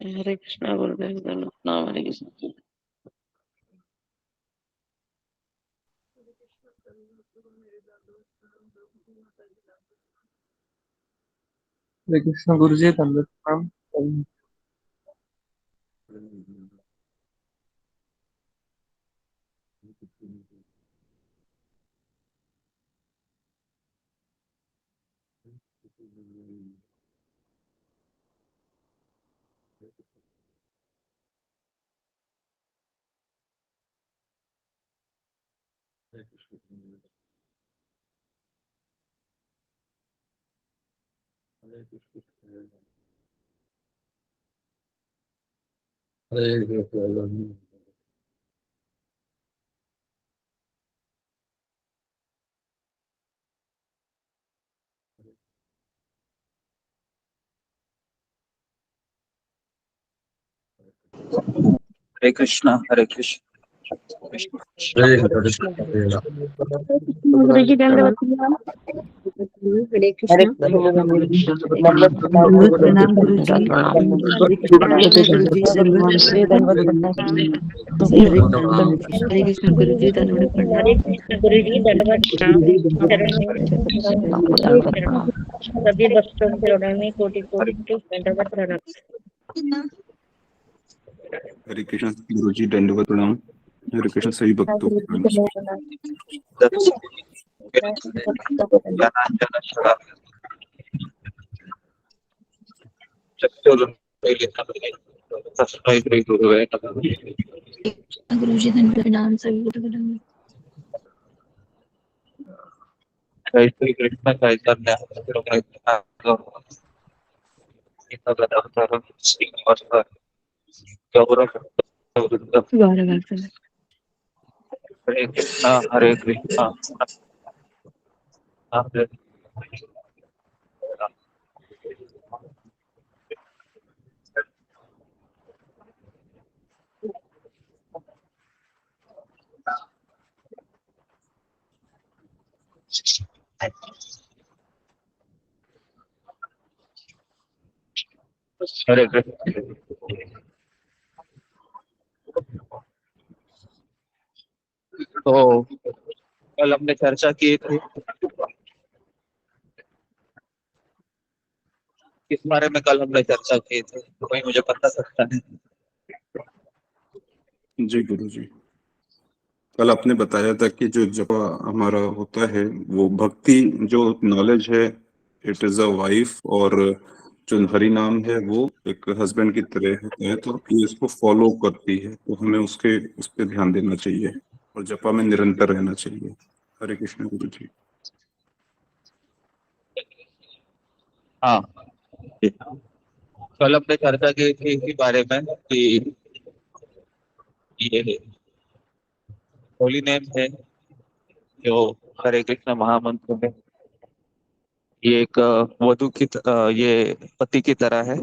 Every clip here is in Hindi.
हरे कृष्णा गुरुदेव दंडवत प्रणाम। हरे कृष्ण। हरे कृष्ण गुरु जी दंडवत प्रणाम। हरे कृष्णा हरे कृष्ण कृष्ण कृष्ण हरे हरे कृष्ण हरे राम। गुरु जी दंडवत प्रणाम। हरे हरे कृष्णा। कृष्ण गुरु जी हरे दंडवत कृष्ण प्रणाम। गुरुदेव दंडवत दंडवत प्रणाम गुरु जी। प्रणाम। हरे कृष्णा हरे गुरु जी कृष्ण गुरु दंडवत जी दंडवत प्रणाम। हरे कृष्ण हरे कृष्ण गुरु जी दंडवत हरे प्रणाम। कृष्ण गुरु जी दंडवत प्रणाम। चरणों में आपको दंडवत प्रणाम। सभी भक्तों के चरणों में कोटि हरे कोटि दंडवत प्रणाम। हरे कृष्ण गुरु जी दंडवत प्रणाम। हरे कृष्ण सभी भक्तों को प्रणाम। ज्ञानांजन शलाकया चक्षुरुन्मीलितं तस्मै श्री गुरुवे नमः। गुरु जी दंडवत प्रणाम सभी गुरु प्रणाम। जय श्री कृष्ण चैतन्य गदाधर श्रीवासव गौरभक्त गौरव भक्त। हरे कृष्णा हरे कृष्णा हरे हरे कृष्ण। तो कल हमने चर्चा की थी किस बारे में, कल हमने चर्चा की थी तो कोई मुझे बता सकता है? जी गुरु जी, कल आपने बताया था कि जो जप हमारा होता है वो भक्ति, जो नॉलेज है, इट इज अ वाइफ, और जो हरि नाम है वो एक हस्बैंड की तरह होता है, तो ये इसको फॉलो करती है, तो हमें उस पर ध्यान देना चाहिए और जपा में निरंतर रहना चाहिए। हरे कृष्ण गुरु जी। हाँ, कल हमने चर्चा की थी इसी बारे में कि ये होली नेम है जो हरे कृष्ण महामंत्र में, ये एक वधु की ये पति की तरह है,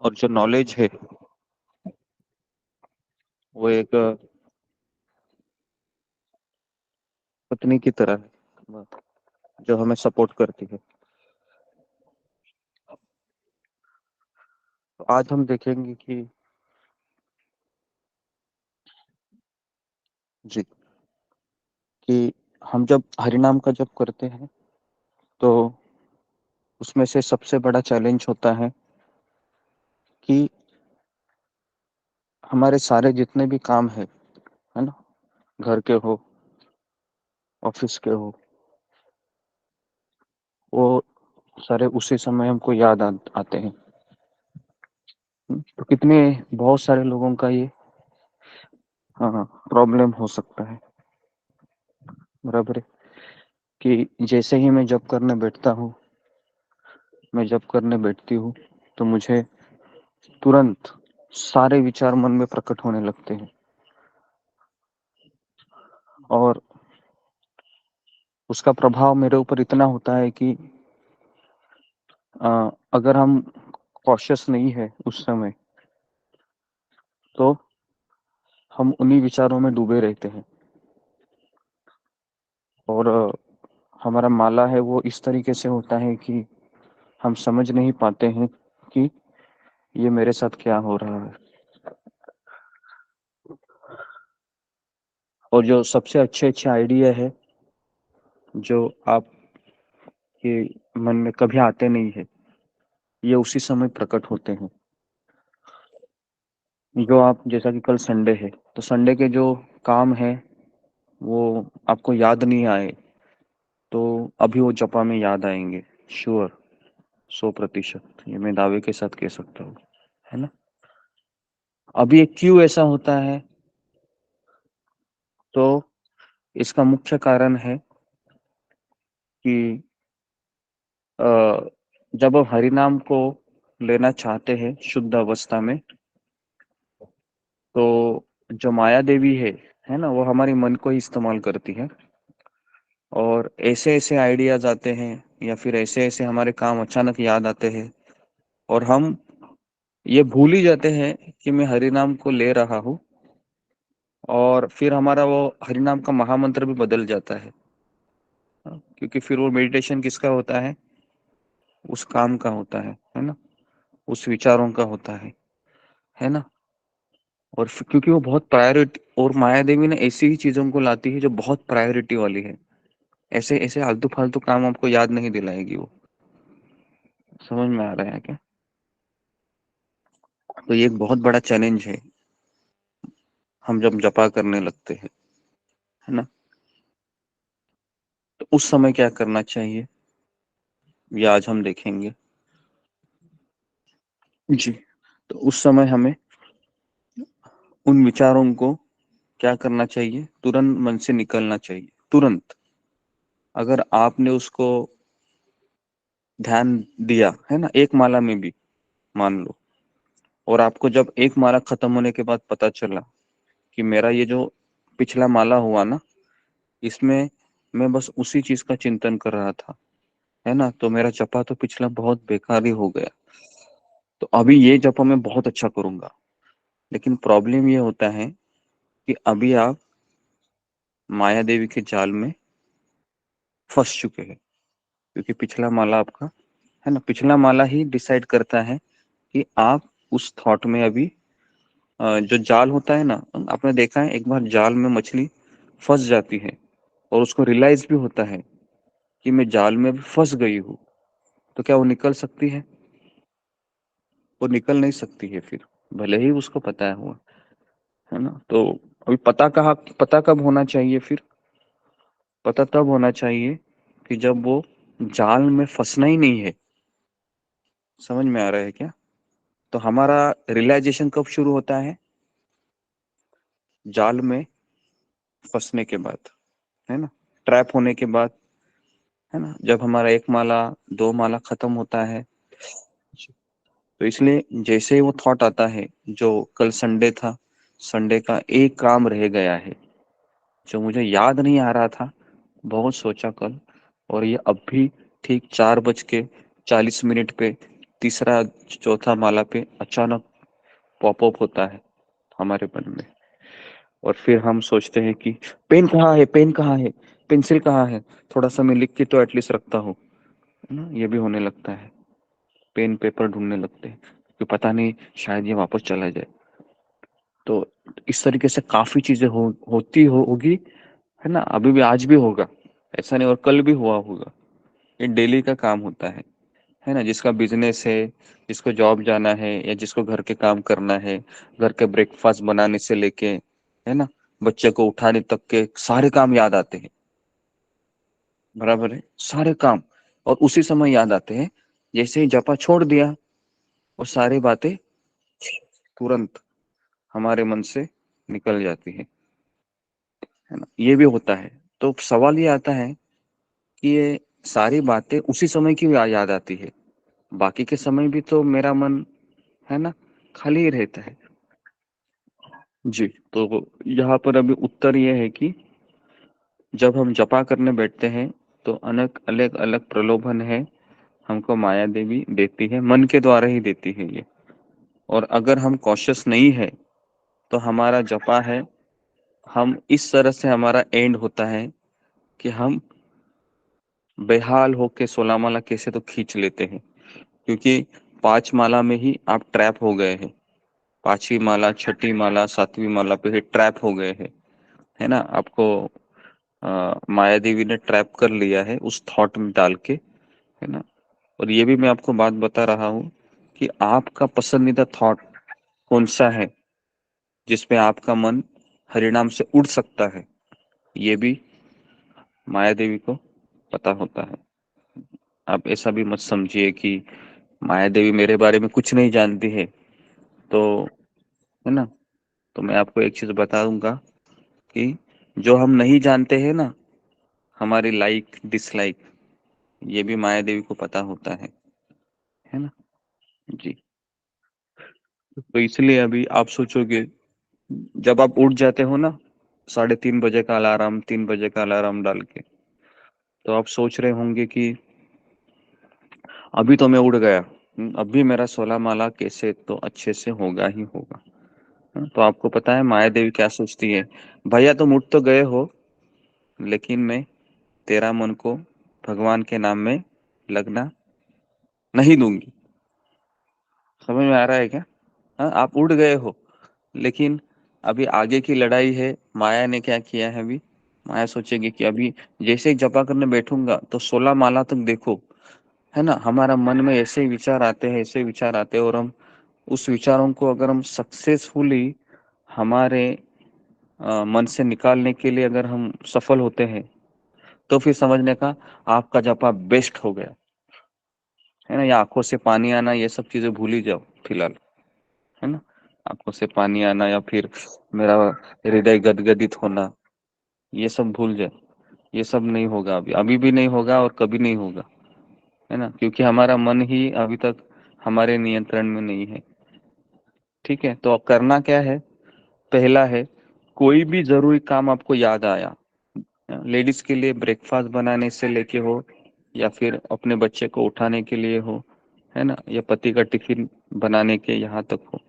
और जो नॉलेज है वो एक पत्नी की तरह है जो हमें सपोर्ट करती है। तो आज हम देखेंगे कि जी, कि हम जब हरिनाम का जप करते हैं तो उसमें से सबसे बड़ा चैलेंज होता है कि हमारे सारे जितने भी काम है ना, घर के हो, ऑफिस के हो, वो सारे उसी समय हमको याद आते हैं। तो कितने बहुत सारे लोगों का ये हाँ प्रॉब्लम हो सकता है, बराबर है। कि जैसे ही मैं जब करने बैठता हूँ, मैं जब करने बैठती हूँ, तो मुझे तुरंत सारे विचार मन में प्रकट होने लगते हैं, और उसका प्रभाव मेरे ऊपर इतना होता है कि अगर हम कॉशियस नहीं है उस समय, तो हम उन्हीं विचारों में डूबे रहते हैं, और हमारा माला है वो इस तरीके से होता है कि हम समझ नहीं पाते हैं कि ये मेरे साथ क्या हो रहा है। और जो सबसे अच्छे अच्छे आइडिया है जो आपके मन में कभी आते नहीं है, ये उसी समय प्रकट होते हैं। जो आप, जैसा कि कल संडे है, तो संडे के जो काम है वो आपको याद नहीं आए तो अभी वो जपा में याद आएंगे, श्योर, 100%, ये मैं दावे के साथ कह सकता हूँ, है ना। अभी ये क्यों ऐसा होता है, तो इसका मुख्य कारण है कि जब हम हरि नाम को लेना चाहते हैं शुद्ध अवस्था में, तो जो माया देवी है ना, वो हमारे मन को ही इस्तेमाल करती है और ऐसे ऐसे आइडियाज आते हैं या फिर ऐसे ऐसे हमारे काम अचानक याद आते हैं और हम ये भूल ही जाते हैं कि मैं हरि नाम को ले रहा हूँ, और फिर हमारा वो हरि नाम का महामंत्र भी बदल जाता है। क्योंकि फिर वो मेडिटेशन किसका होता है, उस काम का होता है ना, उस विचारों का होता है ना। और क्योंकि वो बहुत प्रायोरिटी, और माया देवी ने ऐसी ही चीजों को लाती है जो बहुत प्रायोरिटी वाली है। ऐसे ऐसे आलतू फालतू काम आपको याद नहीं दिलाएगी वो। समझ में आ रहा है क्या। तो ये एक बहुत बड़ा चैलेंज है हम जब जपा करने लगते हैं, है ना। तो उस समय क्या करना चाहिए, ये आज हम देखेंगे जी। तो उस समय हमें उन विचारों को क्या करना चाहिए, तुरंत मन से निकलना चाहिए, तुरंत। अगर आपने उसको ध्यान दिया है ना, एक माला में भी मान लो, और आपको जब एक माला खत्म होने के बाद पता चला कि मेरा ये जो पिछला माला हुआ ना, इसमें मैं बस उसी चीज का चिंतन कर रहा था, है ना, तो मेरा जपा तो पिछला बहुत बेकार ही हो गया। तो अभी ये जपा मैं बहुत अच्छा करूंगा। लेकिन प्रॉब्लम ये होता है कि अभी आप माया देवी के जाल में फंस चुके हैं, क्योंकि पिछला माला आपका, है ना, पिछला माला ही डिसाइड करता है कि आप उस थॉट में अभी जो जाल होता है ना, आपने देखा है एक बार जाल में मछली फंस जाती है और उसको रियलाइज भी होता है कि मैं जाल में अभी फंस गई हूँ, तो क्या वो निकल सकती है, वो निकल नहीं सकती है फिर, भले ही उसको पता है हुआ, है ना। तो अभी पता कब होना चाहिए फिर, पता तब होना चाहिए कि जब वो जाल में फंसना ही नहीं है। समझ में आ रहा है क्या। तो हमारा रियलाइजेशन कब शुरू होता है, जाल में फंसने के बाद, है ना, ट्रैप होने के बाद, है ना, जब हमारा एक माला दो माला खत्म होता है। तो इसलिए जैसे ही वो थॉट आता है, जो कल संडे था, संडे का एक काम रह गया है जो मुझे याद नहीं आ रहा था, बहुत सोचा कल, और ये अब भी ठीक 4:40 पे तीसरा चौथा माला पे अचानक पॉपअप होता है हमारे मन में। और फिर हम सोचते हैं कि पेन कहाँ है, पेन कहाँ है, पेंसिल कहाँ है, थोड़ा सा मैं लिख के तो एटलीस्ट रखता हूँ, है ना। ये भी होने लगता है, पेन पेपर ढूंढने लगते हैं कि पता नहीं शायद ये वापस चला जाए। तो इस तरीके से काफी चीजें होगी, है ना। अभी भी, आज भी होगा, ऐसा नहीं, और कल भी हुआ होगा। ये डेली का काम होता है ना। जिसका बिजनेस है, जिसको जॉब जाना है, या जिसको घर के काम करना है, घर के ब्रेकफास्ट बनाने से लेके, है ना, बच्चे को उठाने तक के सारे काम याद आते हैं, बराबर है, सारे काम। और उसी समय याद आते हैं, जैसे ही जपा छोड़ दिया, वो सारी बातें तुरंत हमारे मन से निकल जाती है ना। ये भी होता है। तो सवाल ये आता है कि ये सारी बातें उसी समय क्यों याद आती है, बाकी के समय भी तो मेरा मन, है ना, खाली ही रहता है जी। तो यहाँ पर अभी उत्तर ये है कि जब हम जपा करने बैठते हैं तो अनेक अलग अलग प्रलोभन है, हमको माया देवी देती है, मन के द्वारा ही देती है ये। और अगर हम कॉशियस नहीं है तो हमारा जपा है, हम इस तरह से हमारा एंड होता है कि हम बेहाल होके 16 माला कैसे तो खींच लेते हैं। क्योंकि 5 माला में ही आप ट्रैप हो गए हैं। 5वीं माला, 6ठी माला, 7वीं माला पे ही ट्रैप हो गए हैं, है ना। आपको माया देवी ने ट्रैप कर लिया है उस थॉट में डाल के, है ना। और ये भी मैं आपको बात बता रहा हूँ कि आपका पसंदीदा थॉट कौन सा है जिसपे आपका मन हरिनाम से उड़ सकता है, ये भी माया देवी को पता होता है। आप ऐसा भी मत समझिए कि माया देवी मेरे बारे में कुछ नहीं जानती है, तो है ना। तो मैं आपको एक चीज बता दूंगा कि जो हम नहीं जानते हैं ना, हमारी लाइक डिसलाइक, ये भी माया देवी को पता होता है ना जी। तो इसलिए अभी आप सोचोगे, जब आप उठ जाते हो ना 3:30 बजे का अलार्म, 3 बजे का अलार्म डाल के, तो आप सोच रहे होंगे कि अभी तो मैं उड़ गया, अभी मेरा 16 माला कैसे तो अच्छे से होगा ही होगा। तो आपको पता है माया देवी क्या सोचती है? भैया तुम उठ तो गए हो, लेकिन मैं तेरा मन को भगवान के नाम में लगना नहीं दूंगी। समझ में आ रहा है क्या? हाँ, आप उड़ गए हो, लेकिन अभी आगे की लड़ाई है। माया ने क्या किया है अभी? माया सोचेगी कि अभी जैसे ही जपा करने बैठूंगा तो 16 माला तक देखो, है ना। हमारा मन में ऐसे विचार आते हैं, ऐसे विचार आते हैं, और हम उस विचारों को अगर हम सक्सेसफुली हमारे मन से निकालने के लिए अगर हम सफल होते हैं, तो फिर समझने का आपका जपा बेस्ट हो गया, है ना। या आंखों से पानी आना, ये सब चीजें भूल ही जाओ फिलहाल, है ना। आंखों से पानी आना या फिर मेरा हृदय गदगदित होना, ये सब भूल जाए। ये सब नहीं होगा, अभी अभी भी नहीं होगा और कभी नहीं होगा, है ना। क्योंकि हमारा मन ही अभी तक हमारे नियंत्रण में नहीं है। ठीक है, तो अब करना क्या है? पहला है, कोई भी जरूरी काम आपको याद आया, लेडीज के लिए ब्रेकफास्ट बनाने से लेके हो, या फिर अपने बच्चे को उठाने के लिए हो, है ना, या पति का टिफिन बनाने के यहाँ तक हो,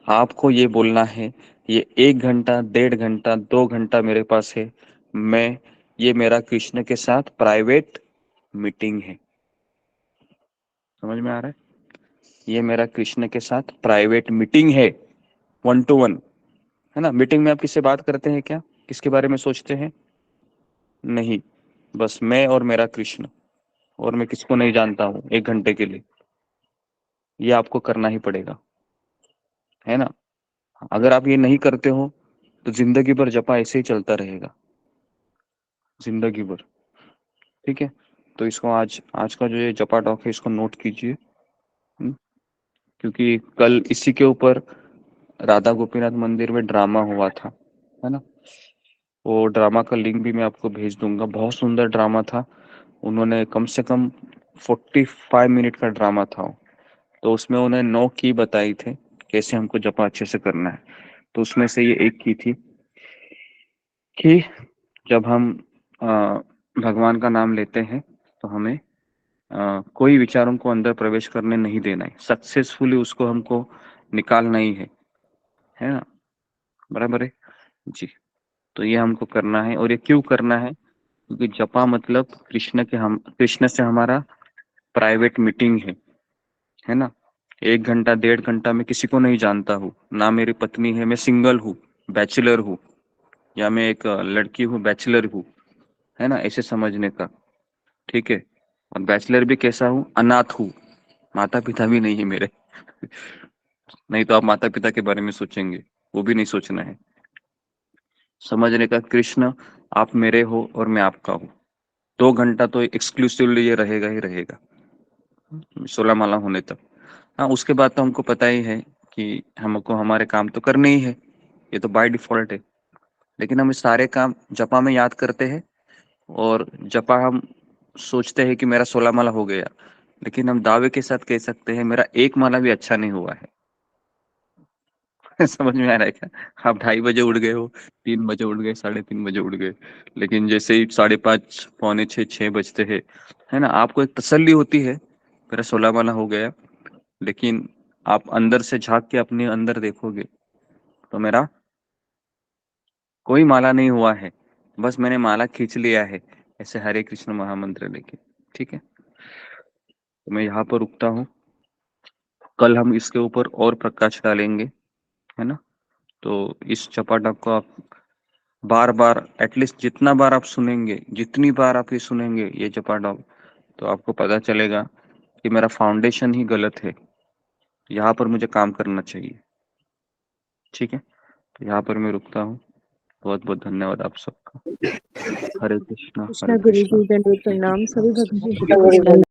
आपको ये बोलना है, ये 1 घंटा, 1.5 घंटा, 2 घंटा मेरे पास है, मैं ये मेरा कृष्ण के साथ प्राइवेट मीटिंग है। समझ में आ रहा है? ये मेरा कृष्ण के साथ प्राइवेट मीटिंग है, 1 to 1, है ना। मीटिंग में आप किससे बात करते हैं क्या? किसके बारे में सोचते हैं? नहीं, बस मैं और मेरा कृष्ण, और मैं किसको नहीं जानता हूँ 1 घंटे के लिए। ये आपको करना ही पड़ेगा, है ना। अगर आप ये नहीं करते हो तो जिंदगी भर जपा ऐसे ही चलता रहेगा, जिंदगी भर। ठीक है, तो इसको आज आज का जो ये जपा टॉक है इसको नोट कीजिए। क्योंकि कल इसी के ऊपर राधा गोपीनाथ मंदिर में ड्रामा हुआ था, है ना। वो ड्रामा का लिंक भी मैं आपको भेज दूंगा, बहुत सुंदर ड्रामा था। उन्होंने कम से कम 45 मिनट का ड्रामा था वो। तो उसमें उन्हें 9 की बताई थे कैसे हमको जपा अच्छे से करना है। तो उसमें से ये एक की थी कि जब हम अ, भगवान का नाम लेते हैं तो हमें कोई विचारों को अंदर प्रवेश करने नहीं देना है, सक्सेसफुली उसको हमको निकालना ही है ना। बराबर है जी। तो ये हमको करना है, और ये क्यों करना है? क्योंकि जपा मतलब कृष्ण से हमारा प्राइवेट मीटिंग है ना। 1 घंटा, 1.5 घंटा मैं किसी को नहीं जानता हूँ, ना मेरी पत्नी है, मैं सिंगल हूँ, बैचलर हूँ, या मैं एक लड़की हूँ, बैचलर हूँ, है ना, ऐसे समझने का। ठीक है, और बैचलर भी कैसा हूँ? अनाथ हूँ, माता पिता भी नहीं है मेरे। नहीं तो आप माता पिता के बारे में सोचेंगे, वो भी नहीं सोचना है। समझने का, कृष्ण आप मेरे हो और मैं आपका हूँ। 2 घंटा तो एक्सक्लूसिवली ये रहेगा ही रहेगा, 16 माला होने तक। हाँ, उसके बाद तो हमको पता ही है कि हमको हमारे काम तो करने ही है, ये तो बाय डिफॉल्ट है। लेकिन हम सारे काम जपा में याद करते हैं, और जपा हम सोचते हैं कि मेरा 16 माला हो गया, लेकिन हम दावे के साथ कह सकते हैं मेरा 1 माला भी अच्छा नहीं हुआ है। समझ में आ रहा है क्या? आप 2:30 बजे उठ गए हो, 3 बजे उठ गए, 3:30 बजे उठ गए, लेकिन जैसे ही 5:30, पौने 6, 6 बजते हैं, है ना, आपको एक तसल्ली होती है मेरा 16 माला हो गया। लेकिन आप अंदर से झांक के अपने अंदर देखोगे तो मेरा कोई माला नहीं हुआ है, बस मैंने माला खींच लिया है ऐसे हरे कृष्ण महामंत्र लेके। ठीक है, तो मैं यहाँ पर रुकता हूँ। कल हम इसके ऊपर और प्रकाश डालेंगे, है ना। तो इस चपाटा को आप बार बार, एटलीस्ट जितना बार आप सुनेंगे, जितनी बार आप ये सुनेंगे ये चपाटा, तो आपको पता चलेगा कि मेरा फाउंडेशन ही गलत है, यहाँ पर मुझे काम करना चाहिए। ठीक है, तो यहाँ पर मैं रुकता हूँ। बहुत बहुत धन्यवाद आप सबका। हरे कृष्णा, कृष्णा हरे गुरु कृष्णा। जी, दंडवत प्रणाम। सभी भक्तों को